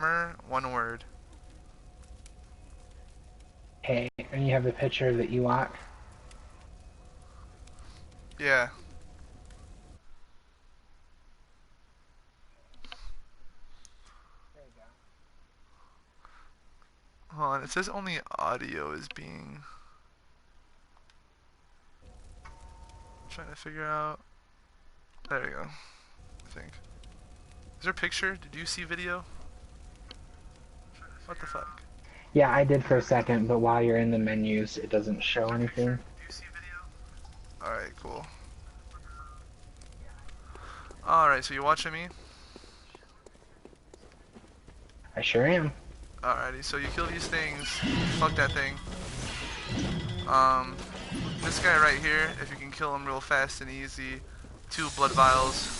armor, one word. Hey, and you have a picture that you want? Yeah. There you go. Hold on, it says only audio is being... I'm trying to figure out... There you go, I think. Is there a picture? Did you see video? What the fuck? Yeah, I did for a second, but while you're in the menus, it doesn't show anything. Alright, cool. Alright, so you watching me? I sure am. Alrighty, so you kill these things. Fuck that thing. Um, this guy right here, if you can kill him real fast and easy, 2 blood vials.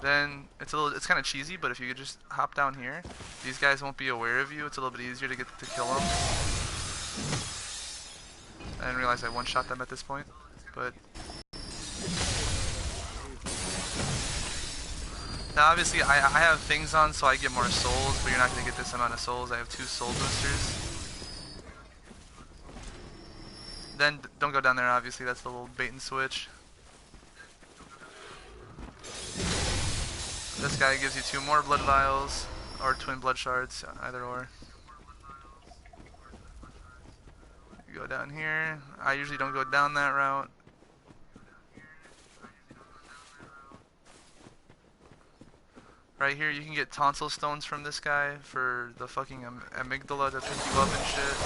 Then it's kind of cheesy, but if you could just hop down here, these guys won't be aware of you. It's a little bit easier to get to kill them. I didn't realize I one-shot them at this point, but now obviously I have things on, so I get more souls, but you're not gonna get this amount of souls. I have 2 soul boosters. Then don't go down there. Obviously, that's the little bait and switch. This guy gives you 2 more blood vials, or twin blood shards, either or. You go down here. I usually don't go down that route. Right here, you can get tonsil stones from this guy for the fucking amygdala to pick you up and shit.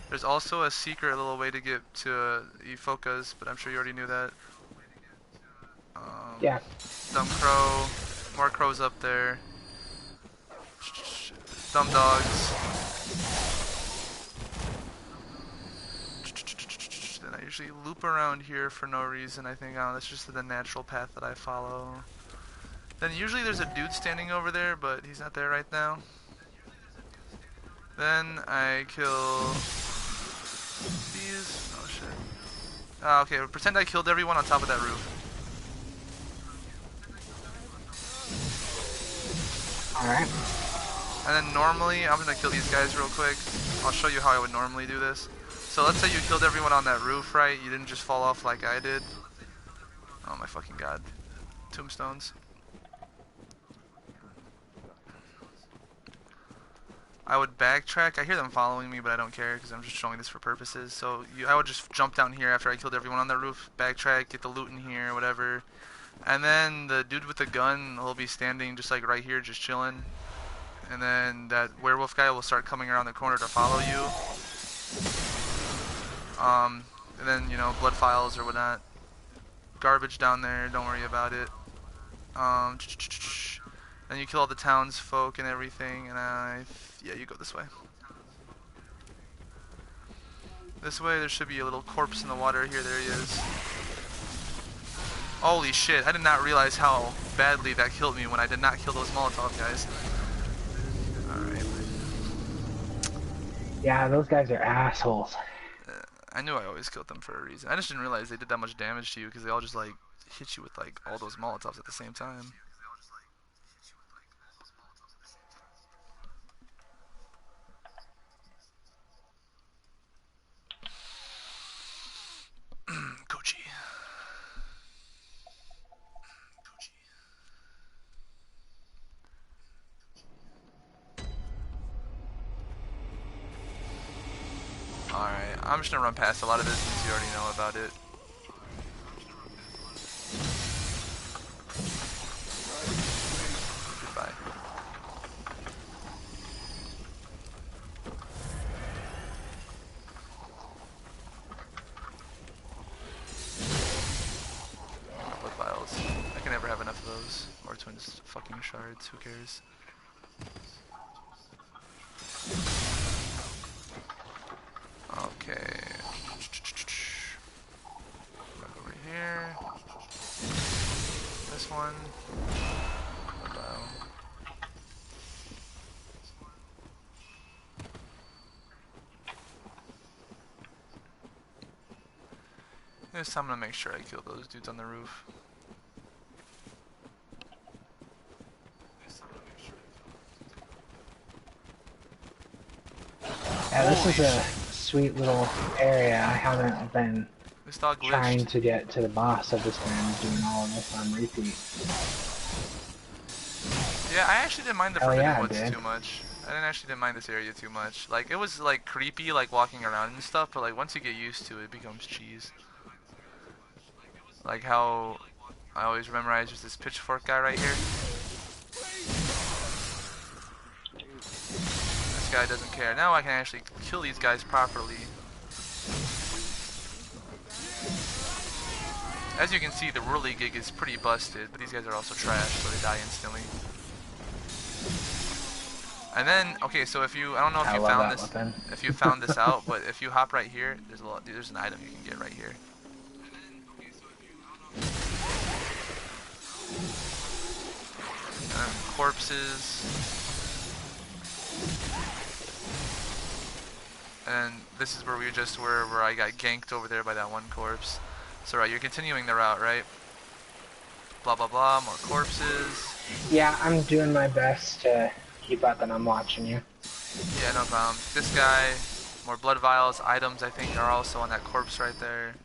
There's also a secret little way to get to Efokas, but I'm sure you already knew that. Yeah. Dumb crow. More crows up there. Dumb dogs. Then I usually loop around here for no reason. I think that's just the natural path that I follow. Then usually there's a dude standing over there, but he's not there right now. Then I kill these. Oh shit. Okay, pretend I killed everyone on top of that roof. Alright. And then normally, I'm gonna kill these guys real quick. I'll show you how I would normally do this. So let's say you killed everyone on that roof, right? You didn't just fall off like I did. Oh my fucking god. Tombstones. I would backtrack. I hear them following me, but I don't care because I'm just showing this for purposes. So I would just jump down here after I killed everyone on that roof, backtrack, get the loot in here, whatever. And then the dude with the gun will be standing just like right here, just chilling. And then that werewolf guy will start coming around the corner to follow you. And then, you know, blood files or whatnot. Garbage down there, don't worry about it. Then you kill all the townsfolk and everything, and yeah, you go this way. This way, there should be a little corpse in the water here. There he is. Holy shit, I did not realize how badly that killed me when I did not kill those Molotov guys. Alright. Yeah, those guys are assholes. I knew I always killed them for a reason. I just didn't realize they did that much damage to you because they all just like hit you with like all those Molotovs at the same time. Coochie. Alright, I'm just gonna run past a lot of this since you already know about it. Goodbye. Blood vials. I can never have enough of those. Or twin fucking shards, who cares? Okay. Back over here. This one. This time I'm gonna make sure I kill those dudes on the roof. Yeah, this Holy is a shit. sweet little area. I haven't been This dog trying glitched. to get to the boss. I've just been doing all of this on repeat. Yeah, I actually didn't mind the Hell Forbidden yeah, I Woods did. too much. I didn't mind this area too much. Like, it was, like, creepy, like, walking around and stuff, but, like, once you get used to it, it becomes cheese. Like how I always memorize just this pitchfork guy right here. This guy doesn't care. Now I can actually kill these guys properly. As you can see, the whirly gig is pretty busted, but these guys are also trash, so they die instantly. And then, okay, so if you, I don't know if I you love found that this, weapon. if you found this out, but if you hop right here, there's an item you can get right here. And corpses. And this is where we just were, where I got ganked over there by that one corpse. So right, you're continuing the route, right? Blah blah blah, more corpses. Yeah, I'm doing my best to keep up and I'm watching you. Yeah, no problem. This guy, more blood vials, items I think are also on that corpse right there.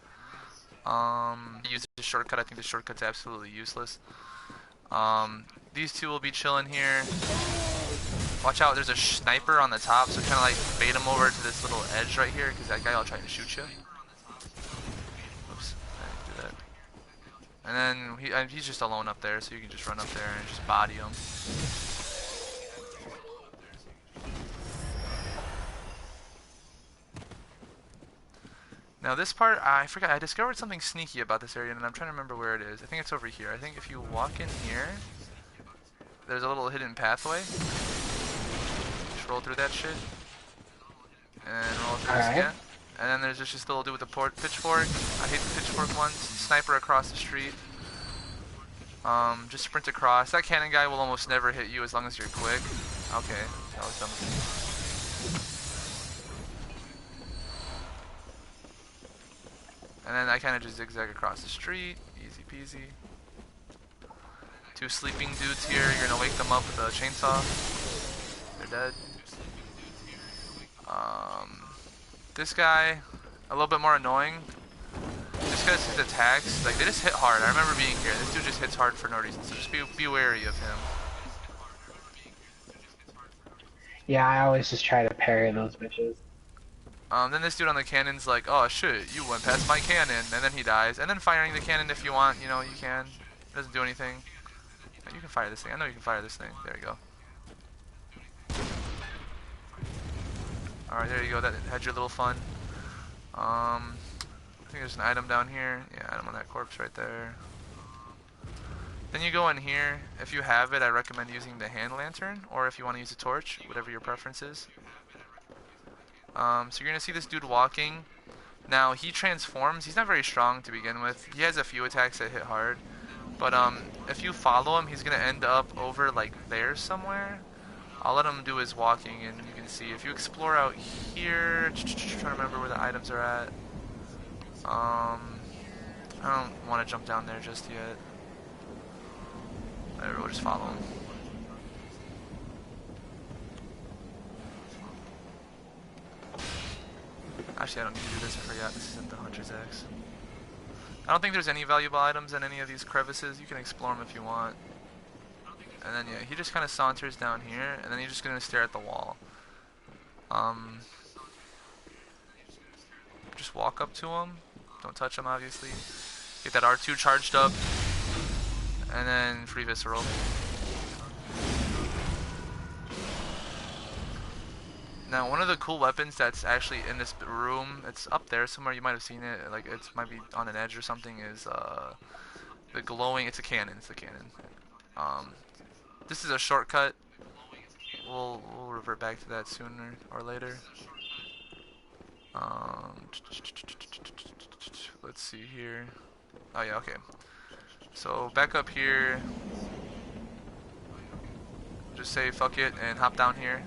Use the shortcut, I think the shortcut's absolutely useless. These two will be chilling here. Watch out, there's a sniper on the top, so kind of like bait him over to this little edge right here, because that guy will try to shoot you. Oops, I didn't do that. And then he's just alone up there, so you can just run up there and just body him. Now this part, I forgot, I discovered something sneaky about this area, and I'm trying to remember where it is. I think it's over here. I think if you walk in here, there's a little hidden pathway. Just roll through that shit. And roll through this again. And then there's just this little dude with the pitchfork. I hate the pitchfork ones. Sniper across the street. Just sprint across. That cannon guy will almost never hit you as long as you're quick. Okay, that was dumb. And then I kind of just zigzag across the street. Easy peasy. Two sleeping dudes here. You're gonna wake them up with a chainsaw. They're dead. This guy, a little bit more annoying. Just because his attacks, like, they just hit hard. I remember being here. This dude just hits hard for no reason, so just be wary of him. Yeah, I always just try to parry those bitches. Then this dude on the cannon's like, oh shit, you went past my cannon, and then he dies. And then firing the cannon if you want, you know, you can. It doesn't do anything. You can fire this thing. I know you can fire this thing. There you go. Alright, there you go. That had your little fun. I think there's an item down here. Yeah, item on that corpse right there. Then you go in here. If you have it, I recommend using the hand lantern, or if you want to use a torch, whatever your preference is. So you're gonna see this dude walking. Now he transforms. He's not very strong to begin with. He has a few attacks that hit hard, but if you follow him, he's gonna end up over like there somewhere. I'll let him do his walking, and you can see if you explore out here. Trying to remember where the items are at. I don't want to jump down there just yet. Whatever, we'll just follow him. Actually, I don't need to do this. I forgot. This isn't the Hunter's Axe. I don't think there's any valuable items in any of these crevices. You can explore them if you want. And then, yeah, he just kind of saunters down here, and then he's just going to stare at the wall. Just walk up to him. Don't touch him, obviously. Get that R2 charged up. And then free visceral. Now, one of the cool weapons that's actually in this room, it's up there somewhere, you might have seen it, like it might be on an edge or something, is the glowing, it's a cannon, this is a shortcut. We'll revert back to that sooner or later. Let's see here. Oh yeah, okay. So back up here. Just say fuck it and hop down here.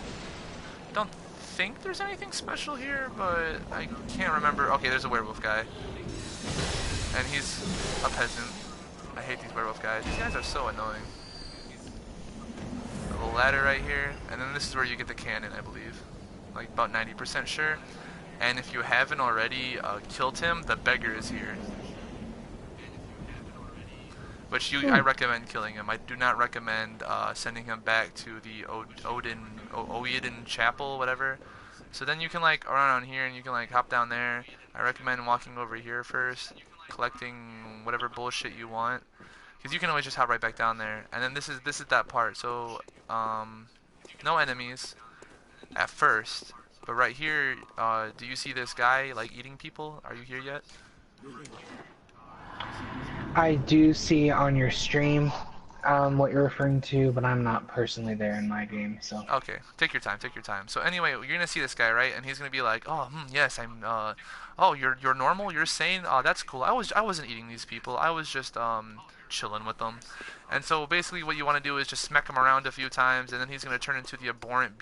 Don't think there's anything special here, but I can't remember. Okay, there's a werewolf guy. and he's a peasant. I hate these werewolf guys. These guys are so annoying. A little ladder right here, and then this is where you get the cannon, I believe. Like about 90% sure. And if you haven't already killed him, the beggar is here. Which I recommend killing him. I do not recommend sending him back to the Oedin Chapel, whatever. So then you can like run around here and you can like hop down there. I recommend walking over here first, collecting whatever bullshit you want, because you can always just hop right back down there. And then this is that part. So no enemies at first, but right here, do you see this guy like eating people? Are you here yet? I do see on your stream what you're referring to, but I'm not personally there in my game, so. Okay, take your time, take your time. So anyway, you're gonna see this guy, right? And he's gonna be like, oh, yes, I'm, oh, you're normal? You're sane? Oh, that's cool. I wasn't eating these people. I was just, chilling with them. And so basically what you want to do is just smack him around a few times, and then he's gonna turn into the abhorrent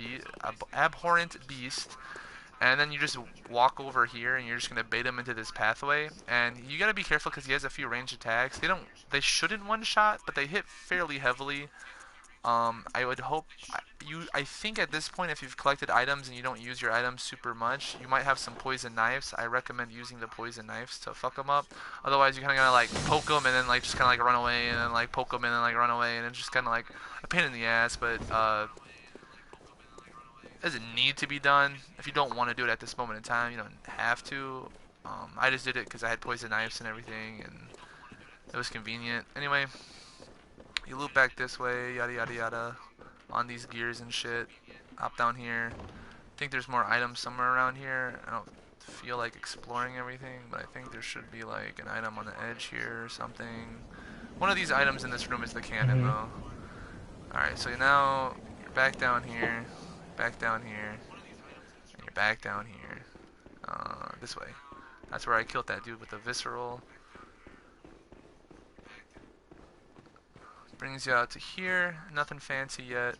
beast. And then you just walk over here, and you're just gonna bait him into this pathway. And you gotta be careful because he has a few ranged attacks. They shouldn't one-shot, but they hit fairly heavily. I would hope I think at this point, if you've collected items and you don't use your items super much, you might have some poison knives. I recommend using the poison knives to fuck them up. Otherwise, you kind of gotta like poke them and then like just kind of like run away, and then like poke them and then like run away, and it's just kind of like a pain in the ass. But doesn't need to be done. If you don't want to do it at this moment in time, you don't have to. I just did it because I had poison knives and everything, and it was convenient. Anyway, you loop back this way, yada yada yada, on these gears and shit. Hop down here. I think there's more items somewhere around here. I don't feel like exploring everything, but I think there should be like an item on the edge here or something. One of these items in this room is the cannon, though. Alright, so now you're back down here. Back down here, and you're back down here, this way. That's where I killed that dude with the visceral. Brings you out to here, nothing fancy yet.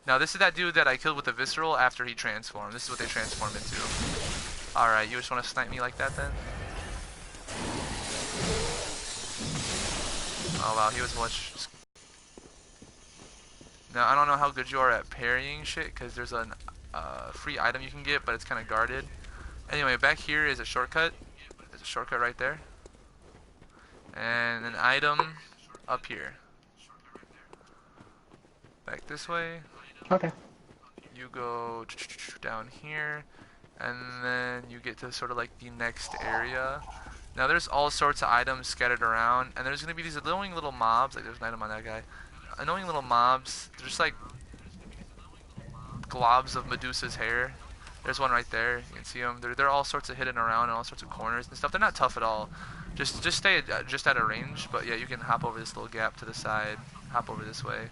Now this is that dude that I killed with the visceral after he transformed. This is what they transform into. Alright, you just want to snipe me like that then? Oh wow, he was just... Now, I don't know how good you are at parrying shit, because there's a free item you can get, but it's kind of guarded. Anyway, back here is a shortcut. There's a shortcut right there. And an item up here. Back this way. Okay. You go down here, and then you get to sort of like the next area. Now, there's all sorts of items scattered around, and there's going to be these annoying little mobs. Like, there's an item on that guy. Annoying little mobs. They're just like globs of Medusa's hair. There's one right there. You can see them. They're all sorts of hidden around in all sorts of corners and stuff. They're not tough at all. Just stay just at a range. But yeah, you can hop over this little gap to the side. Hop over this way.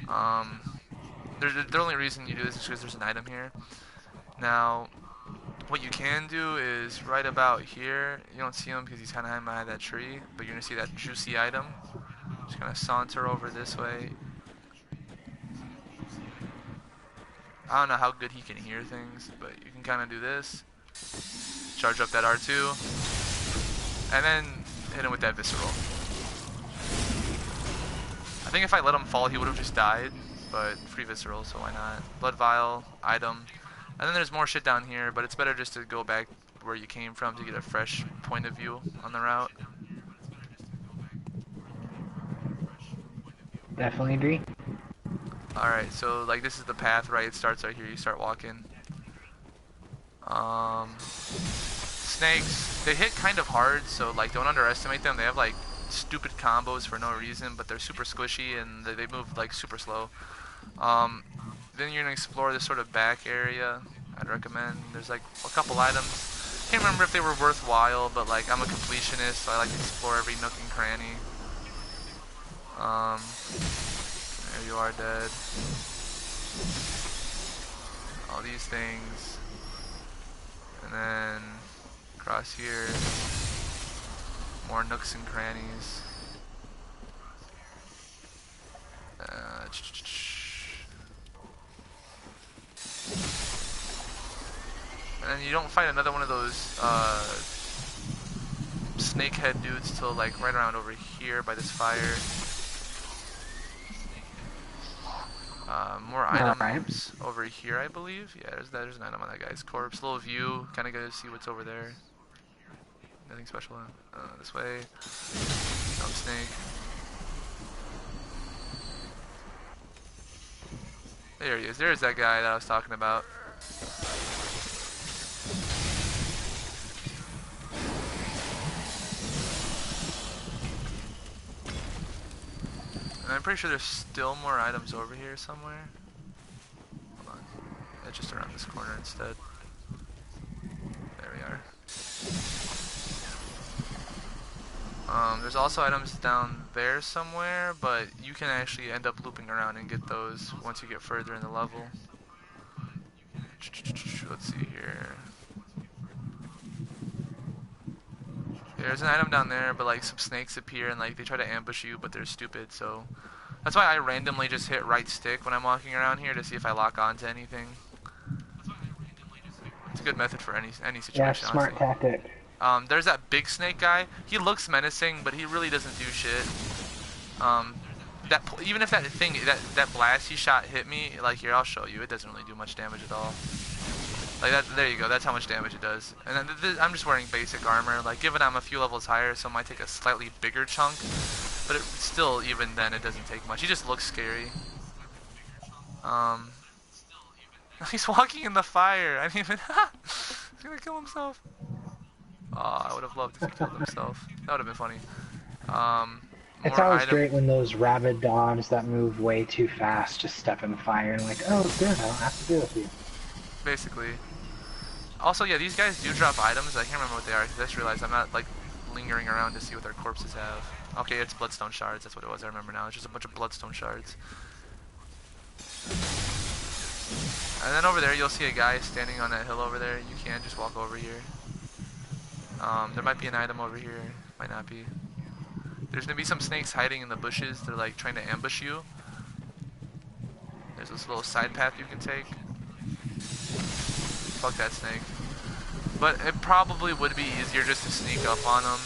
The only reason you do this is because there's an item here. Now, what you can do is right about here. You don't see him because he's kind of hiding behind that tree. But you're gonna see that juicy item. Just gonna saunter over this way. I don't know how good he can hear things, but you can kind of do this. Charge up that R2. And then hit him with that visceral. I think if I let him fall, he would have just died. But free visceral, so why not? Blood vial, item. And then there's more shit down here, but it's better just to go back where you came from to get a fresh point of view on the route. Definitely agree. Alright, so like this is the path, right? It starts right here, you start walking. Snakes, they hit kind of hard, so like don't underestimate them. They have like stupid combos for no reason, but they're super squishy and they move like super slow. Then you're gonna explore this sort of back area. I'd recommend. There's like a couple items. Can't remember if they were worthwhile, but like I'm a completionist, so I like to explore every nook and cranny. There you are, dead. All these things. And then across here, more nooks and crannies. And then you don't find another one of those snakehead dudes till like right around over here by this fire. More items over here, I believe. Yeah, there's an item on that guy's corpse. Little view, kind of good to see what's over there. Nothing special. This way. Jump snake. There he is. There's that guy that I was talking about. And I'm pretty sure there's still more items over here somewhere. Hold on. It's just around this corner instead. There we are. There's also items down there somewhere, but you can actually end up looping around and get those once you get further in the level. Let's see here. There's an item down there, but like some snakes appear and like they try to ambush you, but they're stupid, so that's why I randomly just hit right stick when I'm walking around here to see if I lock onto anything. It's a good method for any situation. Yeah, smart tactic. There's that big snake guy. He looks menacing, but he really doesn't do shit. Even if that thing, that blast he shot hit me, like here, I'll show you. It doesn't really do much damage at all. Like that, there you go. That's how much damage it does. And then I'm just wearing basic armor. Like given I'm a few levels higher, so it might take a slightly bigger chunk. But it still, even then, it doesn't take much. He just looks scary. He's walking in the fire. I mean, he's gonna kill himself. Oh, I would have loved if he killed himself. That would have been funny. It's always great when those rabid dogs that move way too fast just step in fire and like, oh good, I don't have to deal with you. Basically. Also, yeah, these guys do drop items. I can't remember what they are. I just realized I'm not like lingering around to see what their corpses have. Okay, it's bloodstone shards. That's what it was. I remember now. It's just a bunch of bloodstone shards. And then over there, you'll see a guy standing on that hill over there. You can just walk over here. There might be an item over here. Might not be. There's gonna be some snakes hiding in the bushes. They're like trying to ambush you. There's this little side path you can take. Fuck that snake. But it probably would be easier just to sneak up on them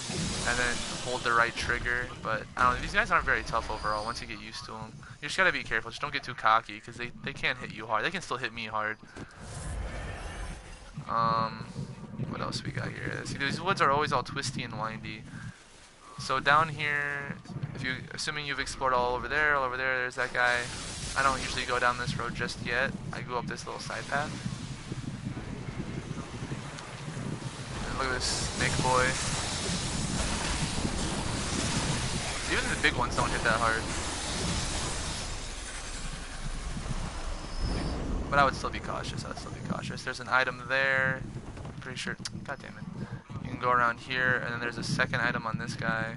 and then hold the right trigger. But I don't know. These guys aren't very tough overall once you get used to them. You just gotta be careful. Just don't get too cocky because they can hit you hard. They can still hit me hard. What else we got here? See, these woods are always all twisty and windy. So down here, assuming you've explored all over there, there's that guy. I don't usually go down this road just yet. I go up this little side path. And look at this snake boy. Even the big ones don't hit that hard. But I would still be cautious. There's an item there. Pretty sure. God damn it. You can go around here, and then there's a second item on this guy.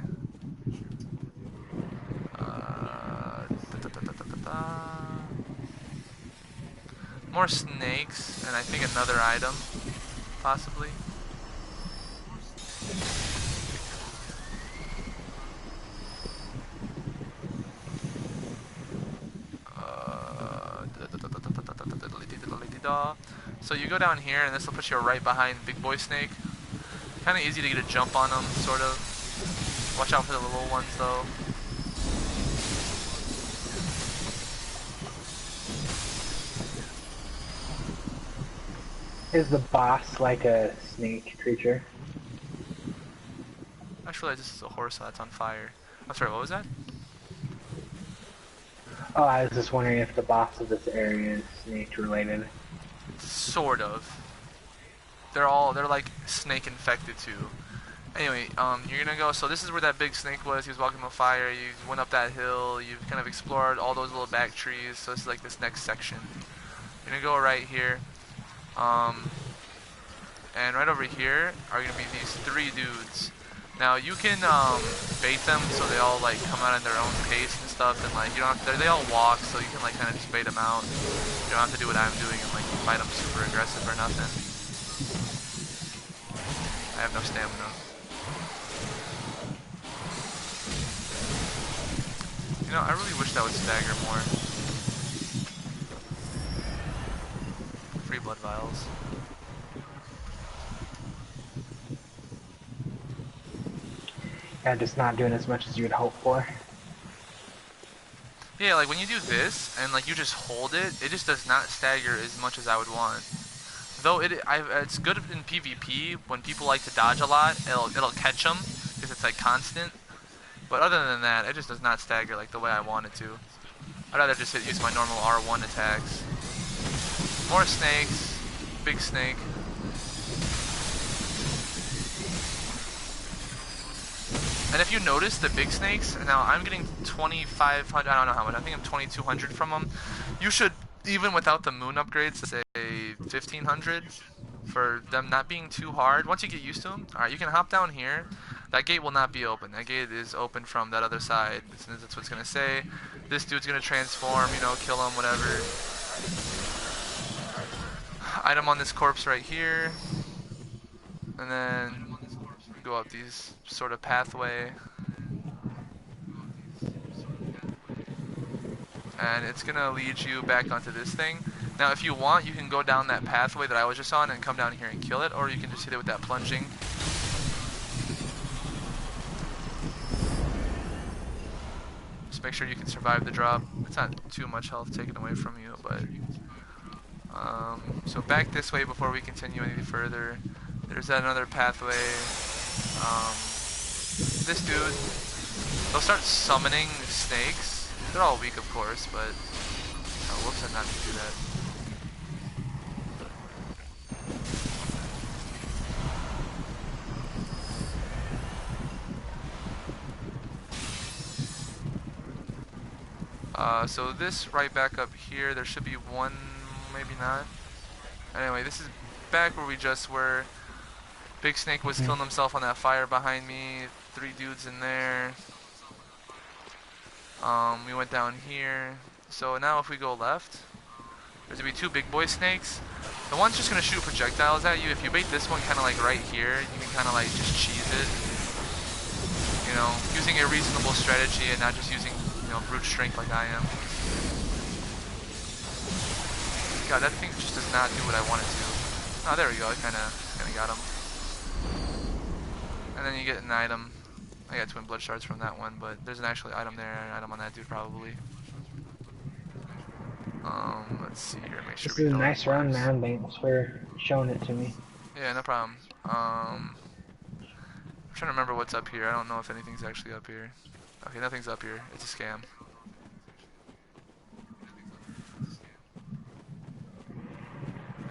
More snakes, and I think another item, possibly. So you go down here, and this will put you right behind Big Boy Snake. Kind of easy to get a jump on them, sort of. Watch out for the little ones, though. Is the boss like a snake creature? I just realized this is a horse that's on fire. I'm sorry, what was that? Oh, I was just wondering if the boss of this area is snake related. Sort of. They're like snake infected too. Anyway, you're gonna go, so this is where that big snake was. He was walking on fire. You went up that hill. You've kind of explored all those little back trees. So this is like this next section. You're gonna go right here. And right over here are gonna be these three dudes. Now you can bait them so they all like come out at their own pace and stuff, and like you don't have to, they all walk, so you can like kind of just bait them out. You don't have to do what I'm doing and like fight them super aggressive or nothing. I have no stamina. You know, I really wish that would stagger more. Free blood vials. Yeah, just not doing as much as you would hope for. Yeah, like when you do this and like you just hold it, it just does not stagger as much as I would want. Though it's good in PvP when people like to dodge a lot. It'll catch them because it's like constant. But other than that, it just does not stagger like the way I want it to. I'd rather just use my normal R1 attacks. More snakes. Big snake. And if you notice the big snakes, now I'm getting 2,500, I don't know how much, I think I'm 2,200 from them. You should, even without the moon upgrades, say 1,500 for them not being too hard. Once you get used to them, alright, you can hop down here. That gate will not be open. That gate is open from that other side. That's what it's going to say. This dude's going to transform, you know, kill him, whatever. Item on this corpse right here. And then go up these sort of pathway. And it's going to lead you back onto this thing. Now, if you want, you can go down that pathway that I was just on and come down here and kill it, or you can just hit it with that plunging. Just make sure you can survive the drop. It's not too much health taken away from you, but... so back this way before we continue any further. There's another pathway. This dude, they'll start summoning snakes. They're all weak, of course, but... Oh, whoops, I did not mean to do that. So this right back up here, there should be one, maybe not. Anyway, this is back where we just were. Big Snake was killing himself on that fire behind me. 3 dudes in there. We went down here. So now if we go left, there's gonna be 2 big boy snakes. The one's just gonna shoot projectiles at you. If you bait this one kind of like right here, you can kind of like just cheese it. You know, using a reasonable strategy and not just using, you know, brute strength like I am. God, that thing just does not do what I want it to. Oh, there we go. I kind of got him. And then you get an item. I got twin blood shards from that one, but there's an actual item there, an item on that dude probably. Let's see here. Make sure this is a nice run, man. Thanks for showing it to me. Yeah, no problem. I'm trying to remember what's up here. I don't know if anything's actually up here. Okay, nothing's up here. It's a scam.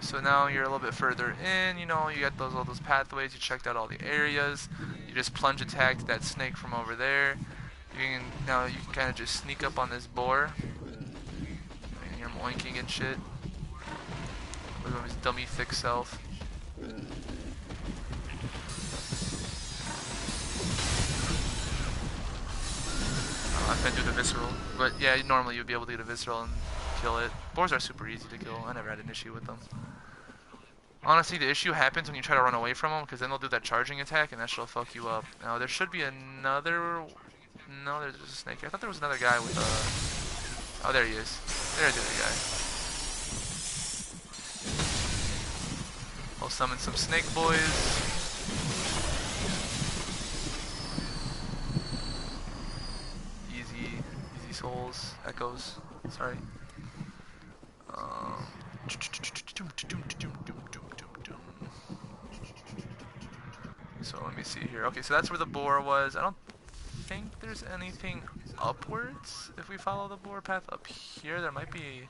So now you're a little bit further in, you know, you got all those pathways, you checked out all the areas, you just plunge attacked that snake from over there. Now you can kind of just sneak up on this boar. And you're moinking and shit. Look at his dummy thick self. I couldn't do the visceral, but yeah, normally you'd be able to get a visceral and kill it. Boars are super easy to kill. I never had an issue with them. Honestly, the issue happens when you try to run away from them, because then they'll do that charging attack, and that shit'll fuck you up. Now, there should be another... No, there's a snake. I thought there was another guy with a... Oh, there he is. There's the other guy. I'll summon some snake boys. Easy souls. Echoes. Sorry. So let me see here. Okay, so that's where the boar was. I don't think there's anything upwards. If we follow the boar path up here, there might be...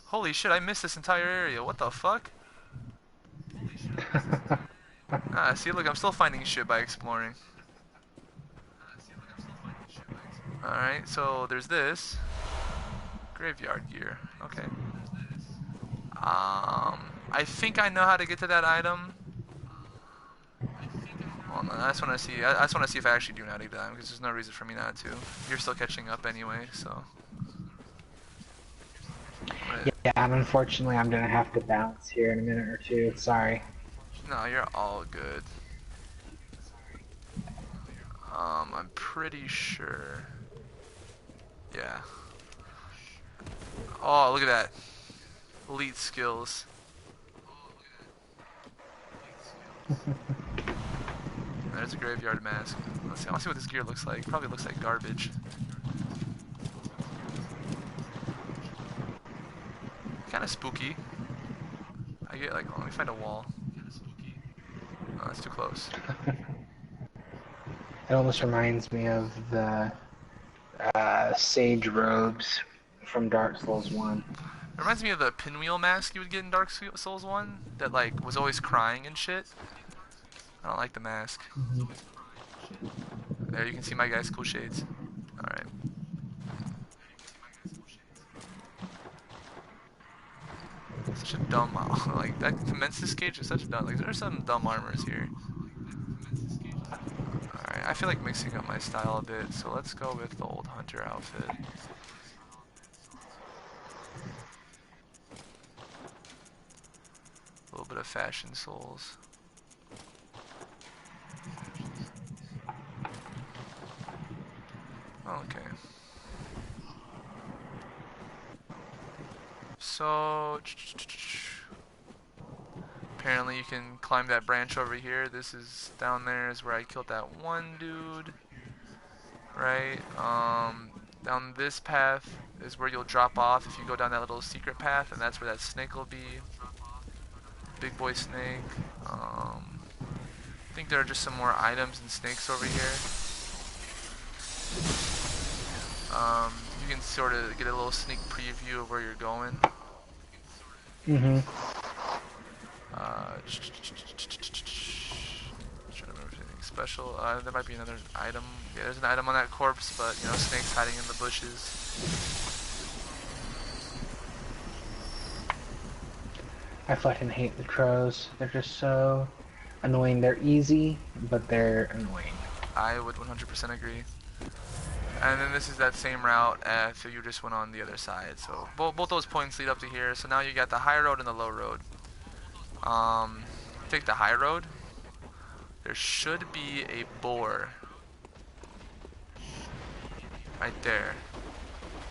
Holy shit, I missed this entire area. What the fuck? See, look, I'm still finding shit by exploring. Alright, so there's this. Graveyard gear. Okay. I think I know how to get to that item. Well, no, I just want to see. I just want to see if I actually do know how to get to that item, because there's no reason for me not to. You're still catching up anyway, so. Yeah, and unfortunately, I'm gonna have to bounce here in a minute or two. Sorry. No, you're all good. I'm pretty sure. Yeah. Oh, look at that. Elite skills. there's a graveyard mask. Let's see. I want to see what this gear looks like. Probably looks like garbage. Kind of spooky. I get like, let me find a wall. Oh, that's too close. It almost reminds me of the sage robes from Dark Souls 1. It reminds me of the pinwheel mask you would get in Dark Souls 1 that like was always crying and shit. I don't like the mask. There, you can see my guy's cool shades. Alright. Such a dumb, like, that Commences cage is such a dumb, like, there's some dumb armors here. Alright, I feel like mixing up my style a bit, so let's go with the old hunter outfit. A little bit of fashion souls. Okay. So, apparently you can climb that branch over here. This is down there is where I killed that one dude. Right? Down this path is where you'll drop off if you go down that little secret path, and that's where that snake will be. Big boy snake. I think there are just some more items and snakes over here. You can sort of get a little sneak preview of where you're going. Mm-hmm. Trying to remember if anything special. There might be another item. Yeah, there's an item on that corpse, but you know, snakes hiding in the bushes. I fucking hate the crows. They're just so annoying. They're easy, but they're annoying. I would 100% agree. And then this is that same route as you just went on the other side. So both those points lead up to here. So now you got the high road and the low road. Take the high road. There should be a boar right there.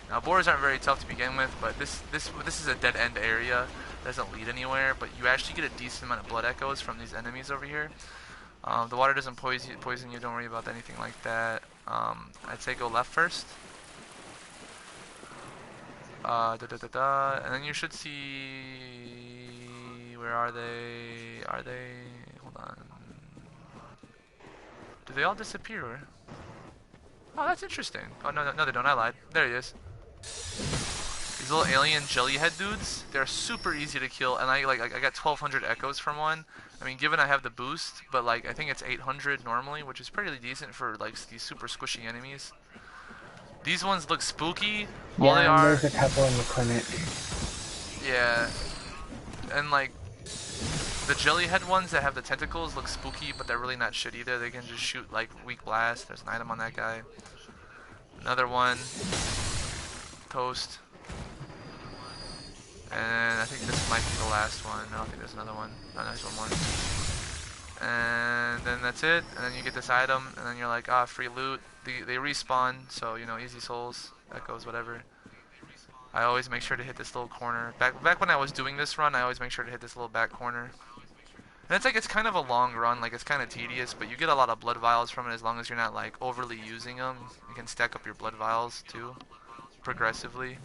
Now boars aren't very tough to begin with, but this is a dead end area. It doesn't lead anywhere, but you actually get a decent amount of blood echoes from these enemies over here. The water doesn't poison you. Don't worry about anything like that. I'd say go left first. And then you should see... Where are they? Hold on. Do they all disappear? Oh, that's interesting. Oh, no, they don't. I lied. There he is. These little alien jelly head dudes, they're super easy to kill, and I got 1,200 echoes from one. I mean, given I have the boost, but like I think it's 800 normally, which is pretty decent for like these super squishy enemies. These ones look spooky. All they are. There's a couple in the clinic. Yeah, and like the jelly head ones that have the tentacles look spooky, but they're really not shit either. They can just shoot like weak blast. There's an item on that guy. Another one. Toast. And I think this might be the last one. I don't think there's another one. Oh, there's one more. And then that's it. And then you get this item, and then you're like, ah, free loot. They respawn, so you know, easy souls, echoes, whatever. I always make sure to hit this little corner. Back when I was doing this run, I always make sure to hit this little back corner. And it's like it's kind of a long run, like it's kind of tedious, but you get a lot of blood vials from it as long as you're not like overly using them. You can stack up your blood vials too, progressively.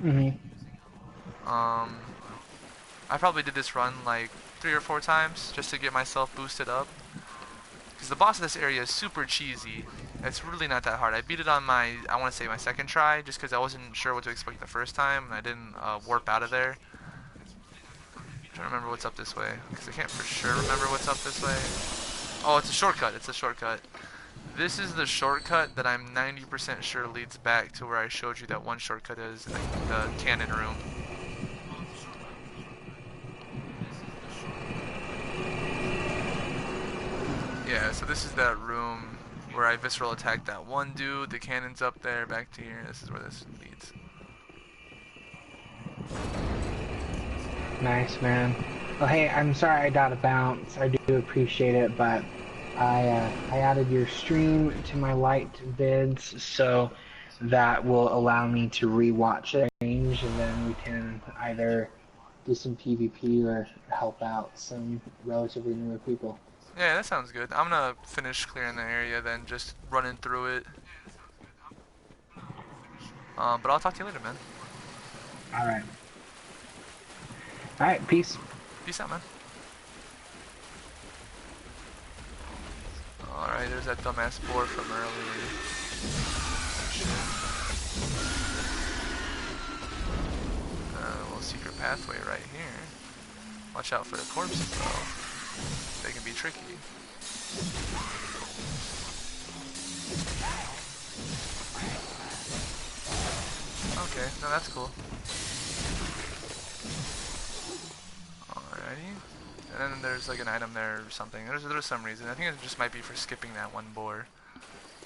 Mhm. I probably did this run like 3 or 4 times just to get myself boosted up. Because the boss of this area is super cheesy. It's really not that hard. I beat it on my, I want to say my second try, just because I wasn't sure what to expect the first time, and I didn't warp out of there. I'm trying to remember what's up this way, because I can't for sure remember what's up this way. Oh, it's a shortcut. It's a shortcut. This is the shortcut that I'm 90% sure leads back to where I showed you that one shortcut is, like the cannon room. Yeah, so this is that room where I visceral attacked that one dude. The cannon's up there, back to here. This is where this leads. Nice, man. Well, hey, I'm sorry I got a bounce. I do appreciate it, but I added your stream to my light vids, so that will allow me to rewatch it, and then we can either do some PvP or help out some relatively newer people. Yeah, that sounds good. I'm gonna finish clearing the area, then just running through it. But I'll talk to you later, man. Alright. Alright, peace. Peace out, man. Alright, there's that dumbass boar from earlier. Little secret pathway right here. Watch out for the corpses, though. They can be tricky. Okay, no, that's cool. Alrighty. And then there's like an item there or something. There's some reason. I think it just might be for skipping that one boar.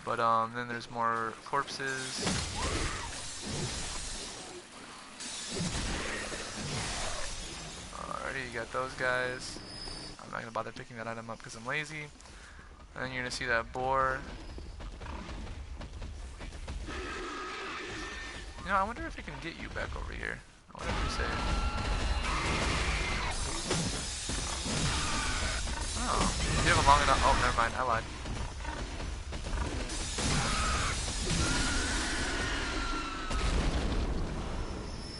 But then there's more corpses. Alrighty, you got those guys. I'm not gonna bother picking that item up because I'm lazy. And then you're gonna see that boar. You know, I wonder if I can get you back over here. I wonder if you say. Oh, you have a long enough. Oh, never mind. I lied.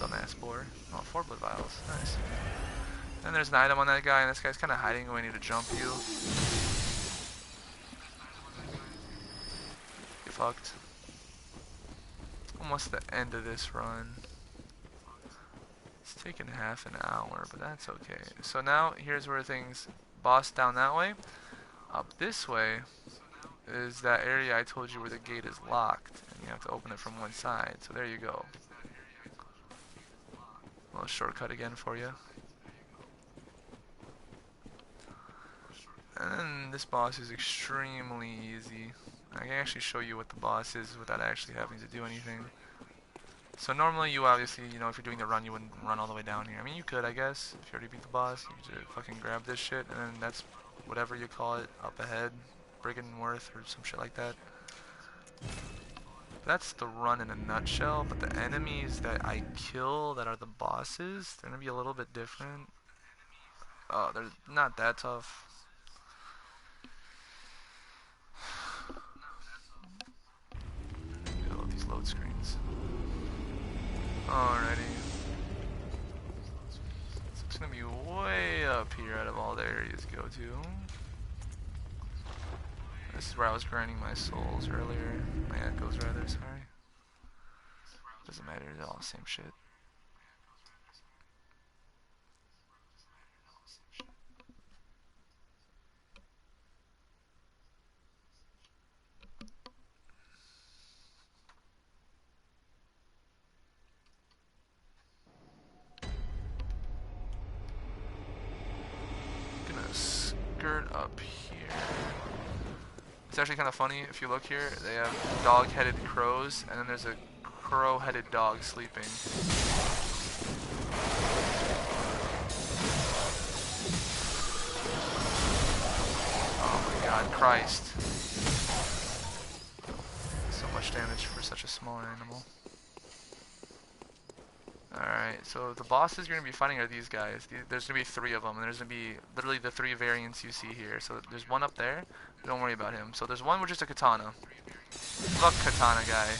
Dumbass boar. Oh, 4 blood vials. Nice. Then there's an item on that guy, and this guy's kind of hiding when I need to jump you. Get fucked. Almost the end of this run. It's taken half an hour, but that's okay. So now, here's where things boss down that way. Up this way is that area I told you where the gate is locked, and you have to open it from one side. So there you go. A little shortcut again for you. And then this boss is extremely easy. I can actually show you what the boss is without actually having to do anything. So normally you obviously, you know, if you're doing the run, you wouldn't run all the way down here. I mean, you could, I guess, if you already beat the boss. You just fucking grab this shit, and then that's whatever you call it, up ahead, Brigandworth or some shit like that. That's the run in a nutshell, but the enemies that I kill that are the bosses, they're gonna be a little bit different. Oh, they're not that tough. I love these load screens. Alrighty. So it's gonna be way up here out of all the areas to go to. This is where I was grinding my souls earlier. My echoes rather, sorry. Doesn't matter, they're all the same shit. Gonna skirt up here. It's actually kind of funny, if you look here, they have dog-headed crows, and then there's a crow-headed dog sleeping. Oh my god, Christ. So much damage for such a small animal. Alright, so the bosses you're going to be fighting are these guys. There's going to be 3 of them, and there's going to be literally the 3 variants you see here. So there's one up there, don't worry about him. So there's one with just a katana. Fuck katana guy.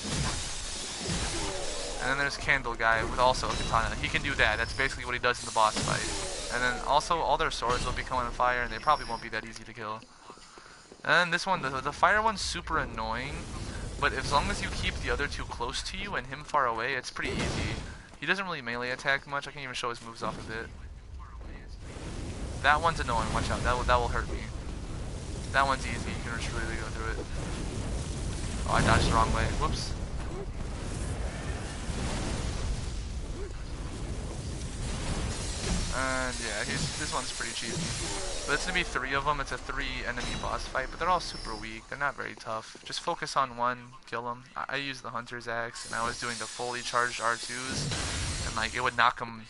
And then there's Candle guy with also a katana. He can do that, that's basically what he does in the boss fight. And then also all their swords will be coming on fire, and they probably won't be that easy to kill. And then this one, the fire one's super annoying, but as long as you keep the other 2 close to you and him far away, it's pretty easy. He doesn't really melee attack much. I can even show his moves off a bit. That one's annoying. Watch out. That will hurt me. That one's easy. You can just really go through it. Oh, I dodged the wrong way. Whoops. And yeah, this one's pretty cheesy. But it's gonna be 3 of them. It's a 3 enemy boss fight, but they're all super weak. They're not very tough. Just focus on one, kill them. I used the Hunter's Axe, and I was doing the fully charged R2s, and like it would knock them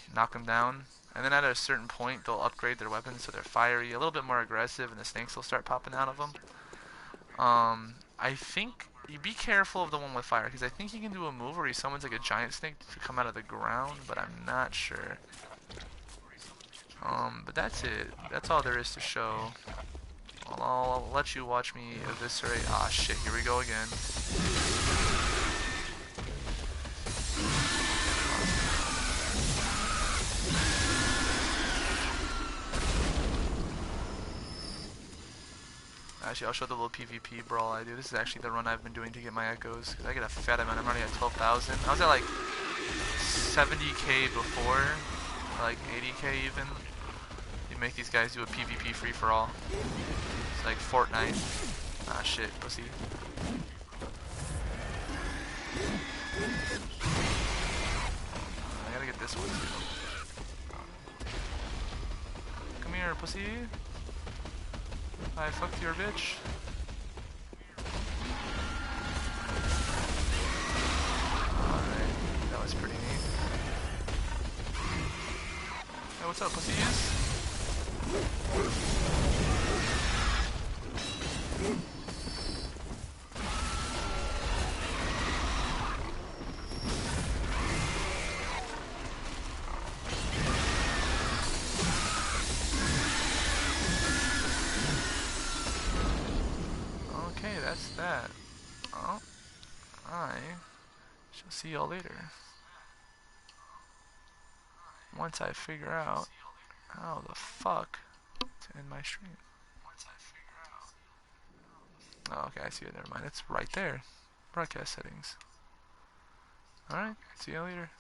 down. And then at a certain point, they'll upgrade their weapons so they're fiery, a little bit more aggressive, and the snakes will start popping out of them. I think you be careful of the one with fire, because I think he can do a move where he summons like a giant snake to come out of the ground, but I'm not sure. But that's it. That's all there is to show. Well, I'll let you watch me eviscerate. Ah, shit, here we go again. Actually, I'll show the little PvP brawl I do. This is actually the run I've been doing to get my echoes, because I get a fat amount. I'm already at 12,000. I was at like 70k before, or like 80k even. You make these guys do a PvP free-for-all. It's like Fortnite. Ah, shit, pussy. I gotta get this one too. Come here, pussy. I fucked your bitch. Alright, that was pretty neat. Hey, what's up, pussies? Okay, that's that. Oh, I shall see y'all later. Once I figure out how the fuck to end my stream. Oh, okay, I see it. Never mind. It's right there. Broadcast settings. Alright, see you later.